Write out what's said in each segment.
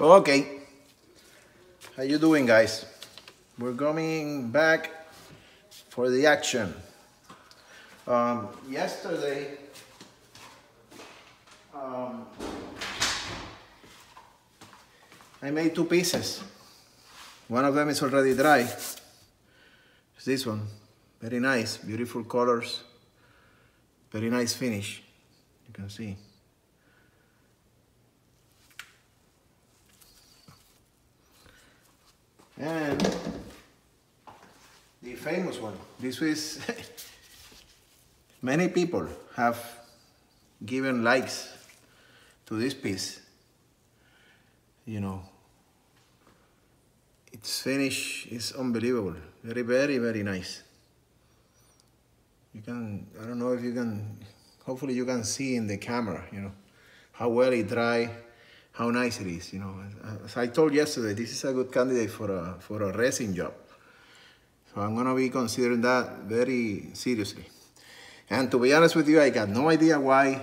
Okay, how you doing, guys? We're coming back for the action. Yesterday, I made two pieces. One of them is already dry. It's this one. Very nice, beautiful colors. Very nice finish. You can see. And the famous one. This is many people have given likes to this piece. You know, its finish is unbelievable. Very, very, very nice. You can, I don't know if you can, hopefully you can see in the camera, you know, how well it dry, how nice it is, you know. As I told yesterday, this is a good candidate for a resin job. So I'm gonna be considering that very seriously. And to be honest with you, I got no idea why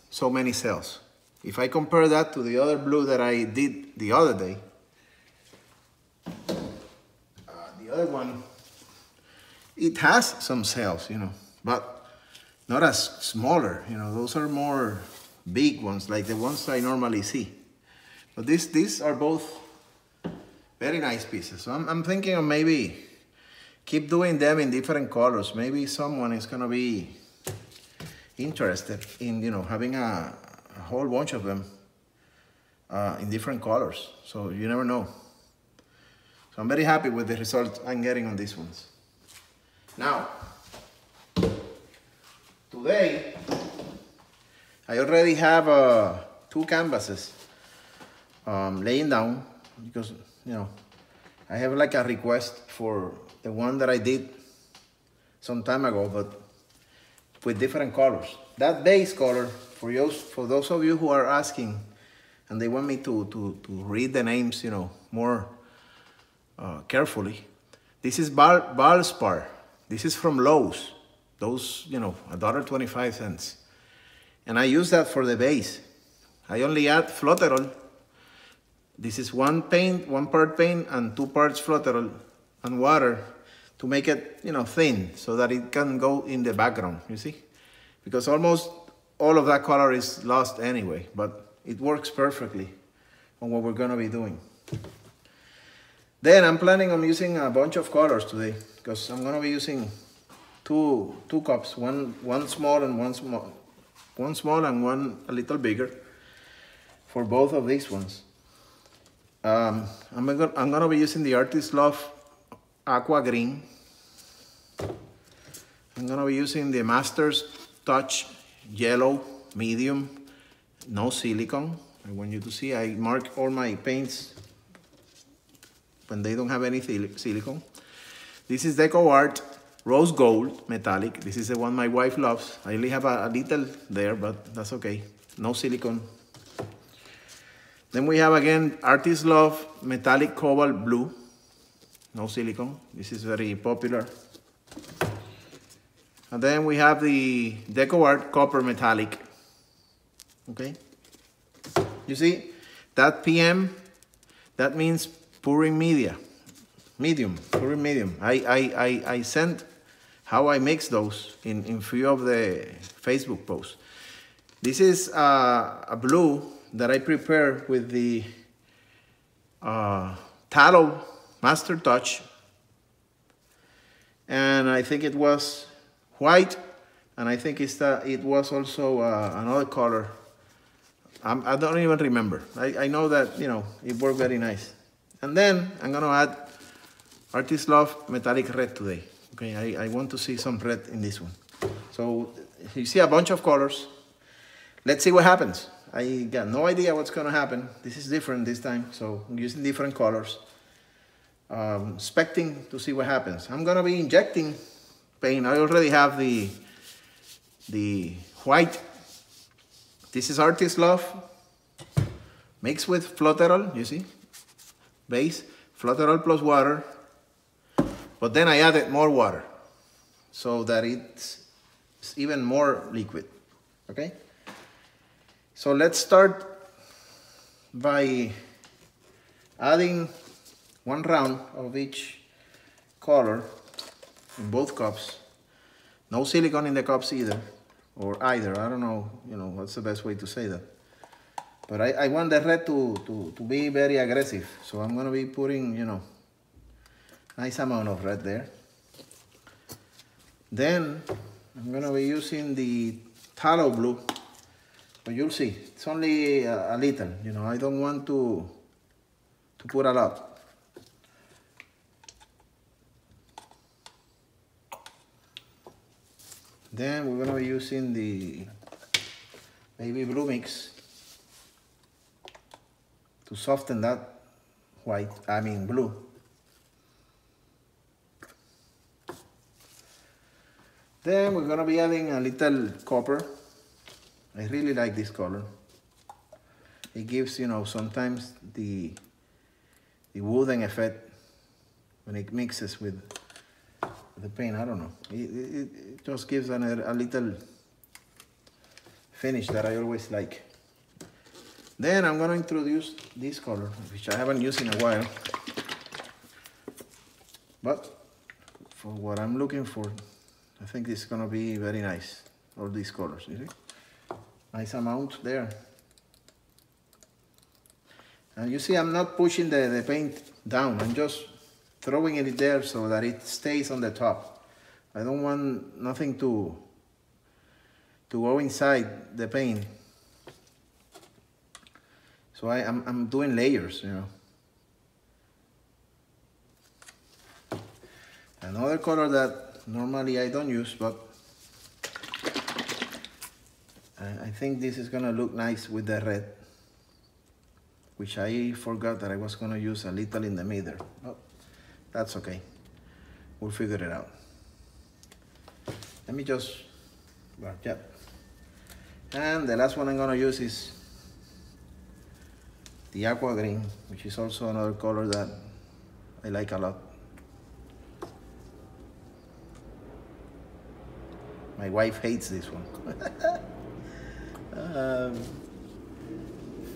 so many cells. If I compare that to the other blue that I did the other day, the other one, it has some cells, you know, but not as smaller, you know. Those are more big ones, like the ones I normally see. But these are both very nice pieces. So I'm thinking of maybe keep doing them in different colors. Maybe someone is gonna be interested in, you know, having a whole bunch of them in different colors. So you never know. So I'm very happy with the result I'm getting on these ones. Now, today, I already have two canvases laying down because, you know, I have like a request for the one that I did some time ago, but with different colors. That base color, for those of you who are asking, and they want me to read the names, you know, more carefully. This is Valspar. This is from Lowe's. Those, you know, $1.25. And I use that for the base. I only add flotterol. This is one part paint and 2 parts flotterol and water to make it, you know, thin so that it can go in the background, you see? Because almost all of that color is lost anyway, but it works perfectly on what we're gonna be doing. Then I'm planning on using a bunch of colors today because I'm gonna be using two cups, one small and one a little bigger for both of these ones. I'm gonna be using the Artist Love Aqua Green. I'm gonna be using the Master's Touch Yellow Medium, no silicone. I want you to see I mark all my paints when they don't have any silicone. This is Deco Art Rose Gold Metallic. This is the one my wife loves. I only have a little there, but that's okay. No silicone. Then we have again Artist Love Metallic Cobalt Blue. No silicone. This is very popular. And then we have the Deco Art Copper Metallic. Okay. You see, that PM, that means pouring medium, pouring medium. I sent how I mix those in few of the Facebook posts. This is a blue that I prepare with the Tallow Master Touch. And I think it was white, and I think it was also another color. I don't even remember. I know that, you know, it worked very nice. And then I'm gonna add Artist Love Metallic Red today. Okay, I want to see some red in this one. So you see a bunch of colors. Let's see what happens. I got no idea what's gonna happen. This is different this time, so I'm using different colors. Expecting to see what happens. I'm gonna be injecting paint. I already have the white. This is Artist Love mixed with flotterol, you see? Base, flotterol plus water. But then I added more water so that it's even more liquid, okay? So let's start by adding 1 round of each color in both cups. No silicone in the cups either, or either, I don't know, what's the best way to say that. But I want the red to be very aggressive, so I'm gonna be putting, nice amount of red there. Then I'm gonna be using the tallow blue, but you'll see, it's only a little, I don't want to put a lot. Then we're gonna be using the baby blue mix to soften that blue. Then we're gonna be adding a little copper. I really like this color. It gives, sometimes the wooden effect when it mixes with the paint. I don't know. It just gives a little finish that I always like. Then I'm gonna introduce this color, which I haven't used in a while. But for what I'm looking for, I think it's gonna be very nice. All these colors, you see? Nice amount there. And you see, I'm not pushing the paint down. I'm just throwing it there so that it stays on the top. I don't want nothing to go inside the paint. So I'm doing layers, Another color that normally I don't use, but I think this is gonna look nice with the red, which I forgot that I was gonna use a little in the middle. But that's okay. We'll figure it out. Let me just, And the last one I'm gonna use is the aqua green, which is also another color that I like a lot. My wife hates this one.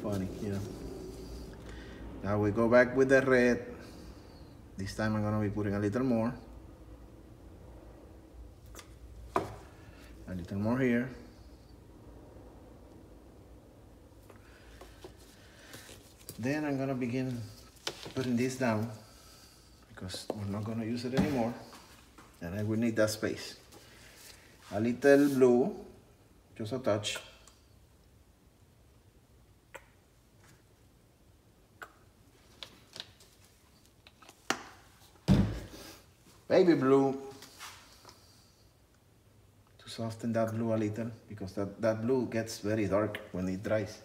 Funny, Now we go back with the red. This time I'm gonna be putting a little more. A little more here. Then I'm gonna begin putting this down because we're not gonna use it anymore. And I will need that space. A little blue, just a touch. Baby blue, to soften that blue a little, because that blue gets very dark when it dries.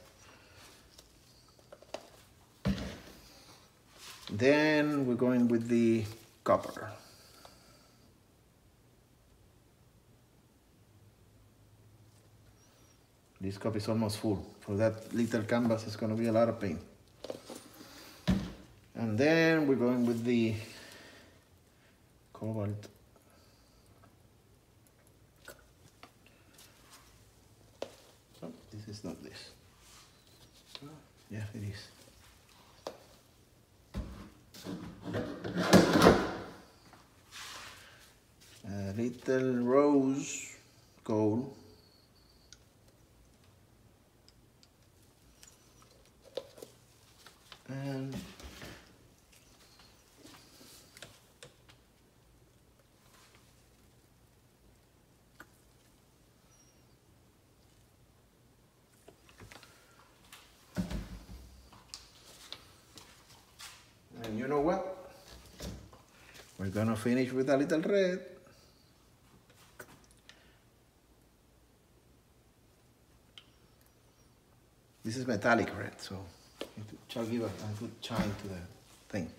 Then we're going with the copper. This cup is almost full. For that little canvas, it's going to be a lot of paint. And then we're going with the cobalt. Oh, this is not this. Oh, yeah, it is. A little rose gold. And you know what? We're gonna finish with a little red. This is metallic red, so I'll give a good shine to the thing.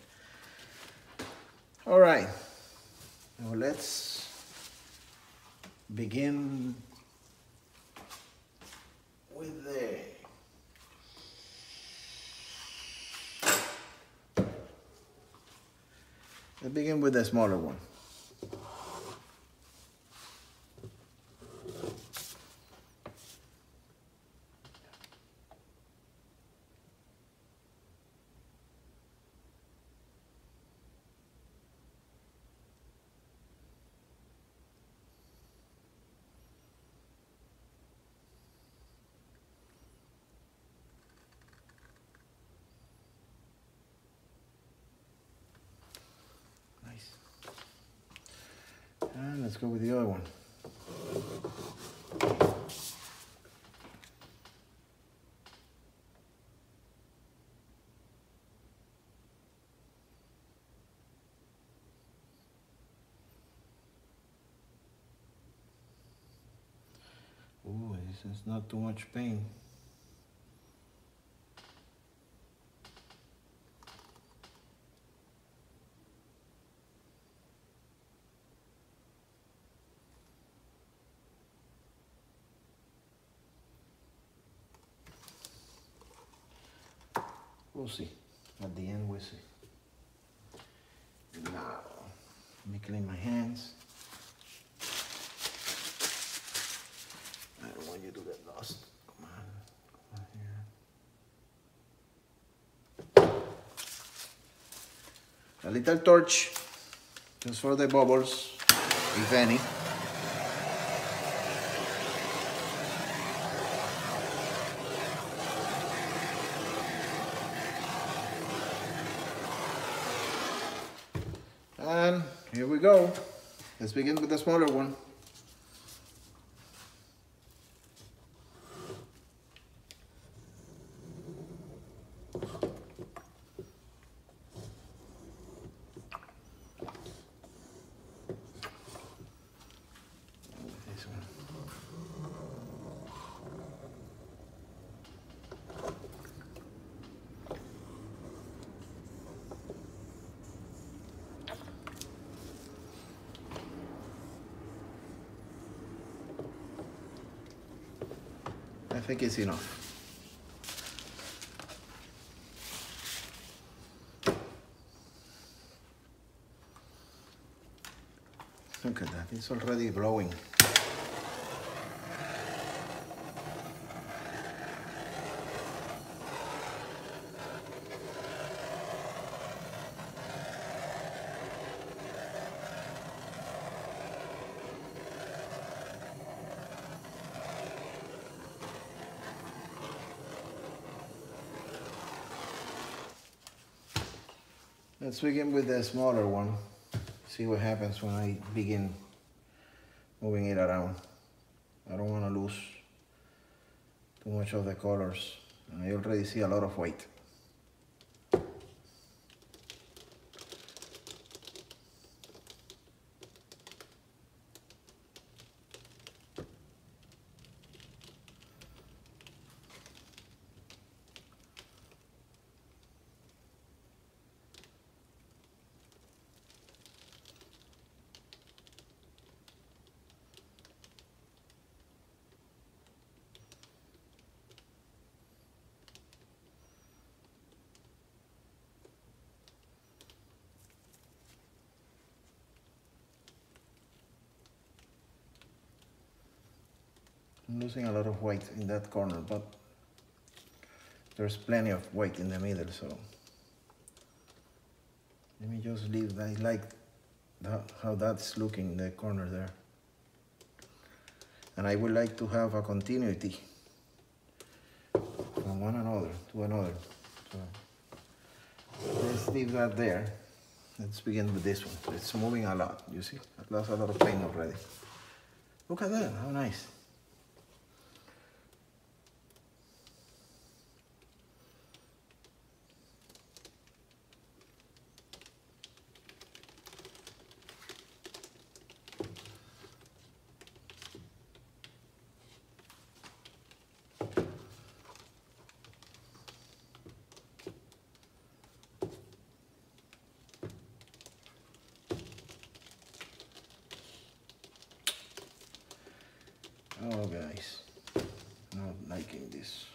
All right, now let's begin with the smaller one. And let's go with the other one. Ooh, this is not too much pain. We'll see. At the end, we'll see. Now, let me clean my hands. I don't want you to get lost. Come on here. A little torch, just for the bubbles, if any. And here we go. Let's begin with the smaller one. This one. I think it's enough. Look at that, it's already blowing. Let's begin with the smaller one. See what happens when I begin moving it around. I don't want to lose too much of the colors. And I already see a lot of white. I'm losing a lot of white in that corner, but there's plenty of white in the middle, so let me just leave that. I like how that's looking in the corner there. And I would like to have a continuity from one another to another. So let's leave that there. Let's begin with this one. It's moving a lot, you see? I've lost a lot of paint already. Look at that, how nice. Oh guys, not liking this.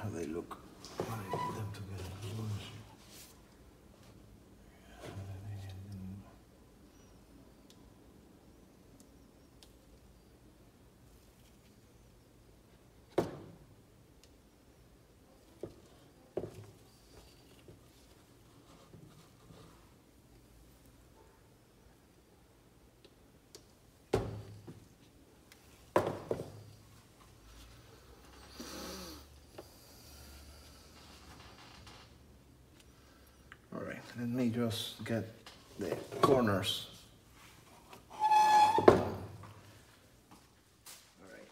how they look when I put them together. Let me just get the corners. All right.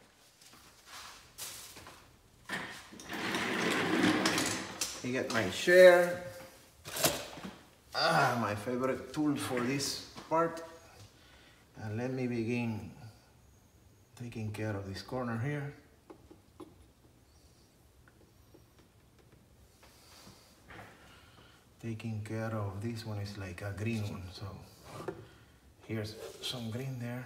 I get my share. My favorite tool for this part. And let me begin taking care of this corner here. Taking care of this one is like a green one, so here's some green there.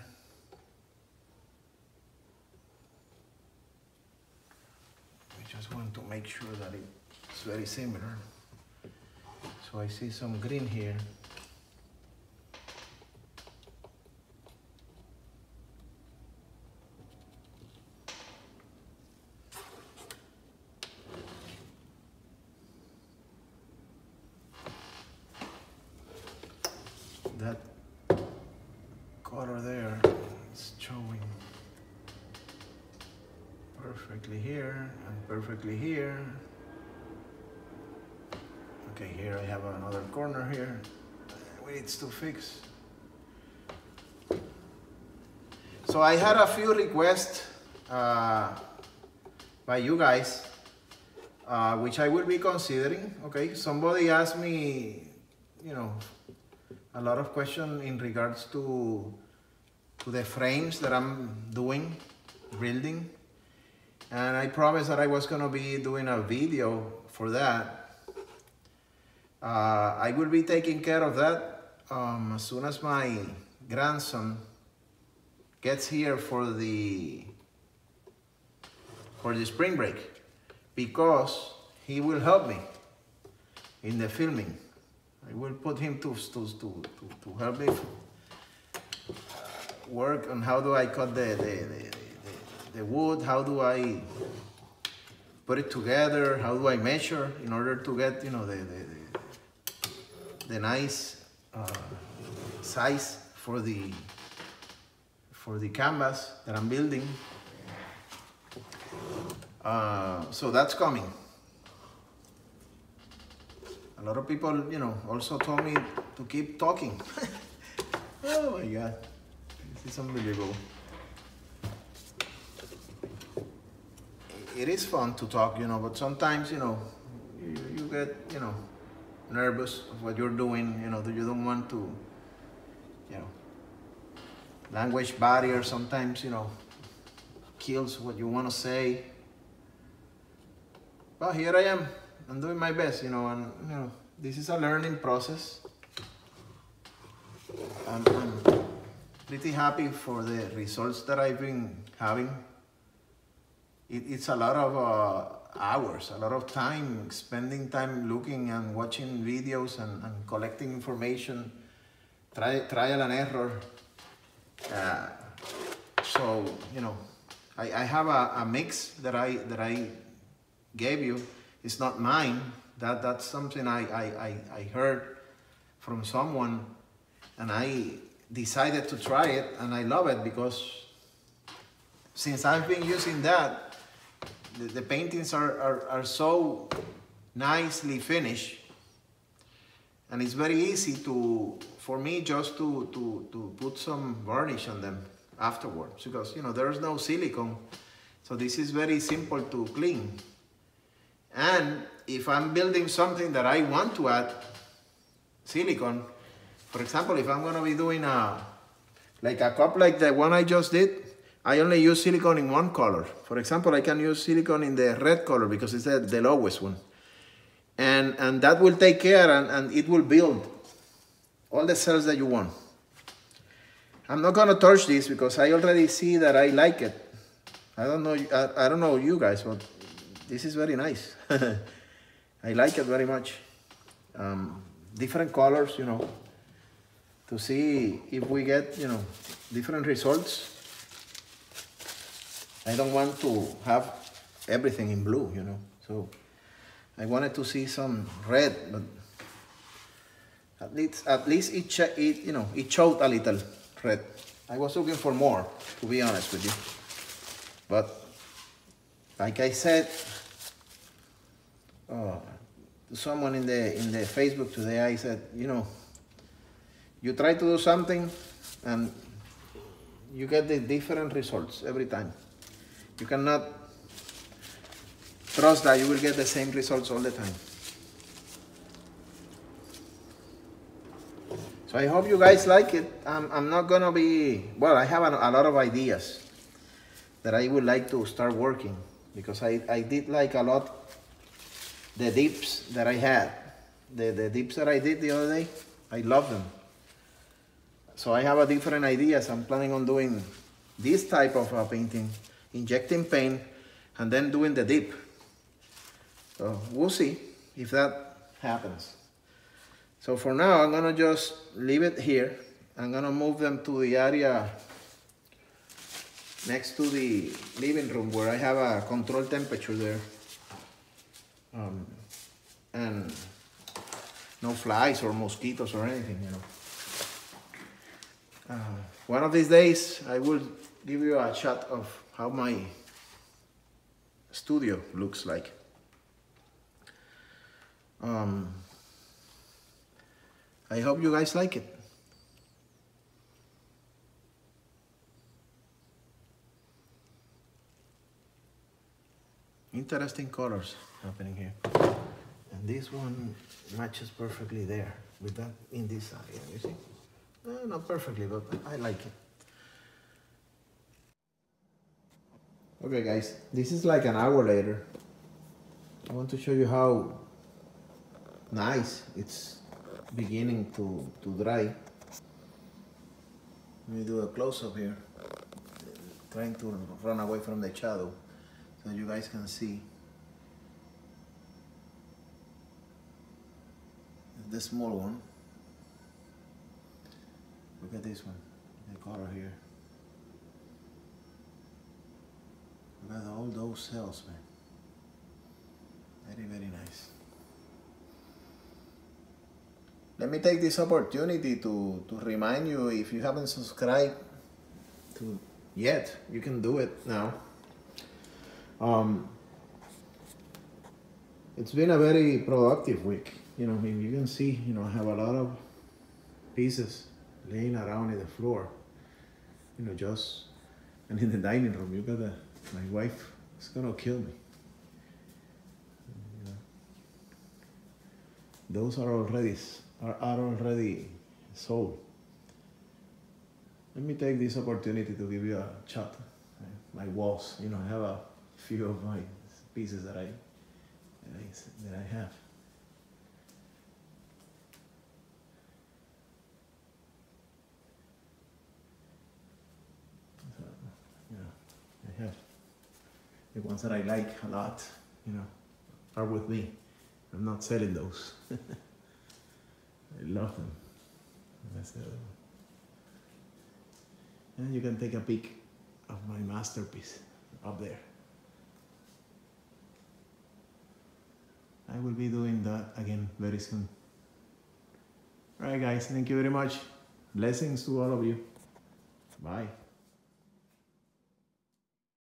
We just want to make sure that it's very similar. So I see some green here. That color there is showing perfectly here and perfectly here. Okay, here I have another corner here. We need to fix. So I had a few requests by you guys, which I will be considering. Okay, somebody asked me, a lot of questions in regards to the frames that I'm doing, building. And I promised that I was gonna be doing a video for that. I will be taking care of that as soon as my grandson gets here for the spring break, because he will help me in the filming. I will put him to help me work on how do I cut the wood, how do I put it together, how do I measure in order to get the nice size for the canvas that I'm building. So that's coming. A lot of people, also told me to keep talking. Oh my God, this is unbelievable. It is fun to talk, but sometimes, you get, nervous of what you're doing, you don't want to, language barrier sometimes, kills what you want to say. But here I am. I'm doing my best, and this is a learning process. I'm pretty happy for the results that I've been having. It's a lot of hours, a lot of time, spending time looking and watching videos and collecting information, trial and error. So, I have a mix that I gave you. It's not mine. That's something I heard from someone, and I decided to try it, and I love it because since I've been using that, the paintings are so nicely finished, and it's very easy for me just to put some varnish on them afterwards, because there's no silicone, so this is very simple to clean. And if I'm building something that I want to add silicone, for example, if I'm gonna be doing like a cup like the one I just did, I only use silicone in one color. For example, I can use silicone in the red color because it's the lowest one. And that will take care and it will build all the cells that you want. I'm not gonna touch this because I already see that I like it. I don't know you guys, but this is very nice. I like it very much. Different colors, you know, to see if we get, you know, different results. I don't want to have everything in blue, you know, so I wanted to see some red, but at least it showed a little red. I was looking for more, to be honest with you, but like I said to someone in the Facebook today, I said, you know, you try to do something and you get the different results every time. You cannot trust that you will get the same results all the time. So I hope you guys like it. I'm not gonna be, well, I have a lot of ideas that I would like to start working, because I did like a lot the dips that I had. The dips that I did the other day, I love them. So I have a different ideas. I'm planning on doing this type of painting, injecting paint, and then doing the dip. So we'll see if that happens. So for now, I'm gonna just leave it here. I'm gonna move them to the area next to the living room where I have a controlled temperature there. And no flies or mosquitoes or anything, you know. One of these days, I will give you a shot of how my studio looks like. I hope you guys like it. Interesting colors happening here. And this one matches perfectly there with that in this area, you see? Not perfectly, but I like it. Okay guys, this is like an hour later. I want to show you how nice it's beginning to dry. Let me do a close-up here. Trying to run away from the shadow so you guys can see. The small one. Look at this one, the color here. Look at all those cells, man. Very, very nice. Let me take this opportunity to remind you, if you haven't subscribed to yet, you can do it now. It's been a very productive week. You know, you can see, you know, I have a lot of pieces laying around in the floor. You know, and in the dining room, you got my wife is gonna kill me. You know, those are already sold. Let me take this opportunity to give you a shot. My walls, you know, I have a few of my pieces that I have. So, you know, I have the ones that I like a lot, you know, are with me. I'm not selling those. I love them. That's the other one. And you can take a peek of my masterpiece up there. I will be doing that again very soon. Alright guys, thank you very much. Blessings to all of you. Bye.